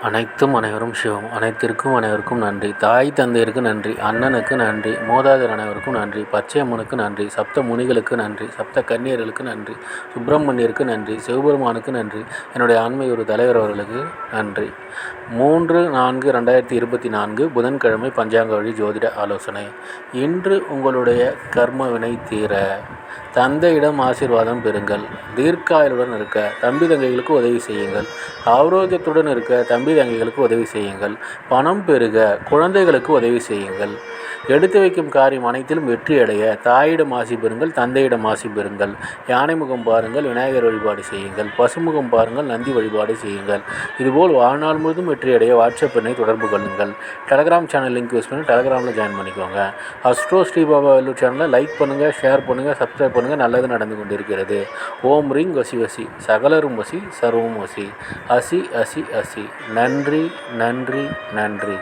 அனைத்தும் அனைவரும் சிவம். அனைத்திற்கும் அனைவருக்கும் நன்றி. தாய் தந்தையருக்கு நன்றி. அண்ணனுக்கு நன்றி. மூதாதையர் அனைவருக்கும் நன்றி. பச்சையம்மனுக்கு நன்றி. சப்த முனிகளுக்கு நன்றி. சப்த கன்னியர்களுக்கு நன்றி. சுப்பிரமணியருக்கு நன்றி. சிவபெருமானுக்கு நன்றி. என்னுடைய ஆன்மீக ஒரு தலைவர் அவர்களுக்கு நன்றி. 3/4/2024 புதன்கிழமை பஞ்சாங்க வழி ஜோதிட ஆலோசனை. இன்று உங்களுடைய கர்ம வினை தீர தந்தையிடம் ஆசீர்வாதம் பெறுங்கள். தீர்க்காயுடன் இருக்க தம்பி தங்கைகளுக்கு உதவி செய்யுங்கள். ஆரோக்கியத்துடன் இருக்க தம்பி தங்கைகளுக்கு உதவி செய்யுங்கள். பணம் பெருக குழந்தைகளுக்கு உதவி செய்யுங்கள். எடுத்து வைக்கும் காரியம் அனைத்திலும் வெற்றி அடைய தாயிடம் ஆசி பெறுங்கள். தந்தையிடம் ஆசி பெறுங்கள். யானை முகம் பாருங்கள், விநாயகர் வழிபாடு செய்யுங்கள். பசுமுகம் பாருங்கள், நந்தி வழிபாடு செய்யுங்கள். இதுபோல் வாழ்நாள் முழுதும் வெற்றி அடைய வாட்ஸ்அப் எண்ணை தொடர்பு கொள்ளுங்கள். டெலகிராம் சேனல் லிங்க் யூஸ் பண்ணி டெலகிராமில் ஜாயின் பண்ணிக்கோங்க. அஸ்ட்ரோ ஸ்ரீபாபா வெல்லூர் சேனலை லைக் பண்ணுங்கள், ஷேர் பண்ணுங்கள், சப்ஸ்கிரைப் பண்ணுங்கள். நல்லது நடந்து கொண்டிருக்கிறது. ஓம் ரீங் வசி வசி, சகலரும் வசி, சர்வம் வசி, அசி அசி அசி. நன்றி நன்றி நன்றி.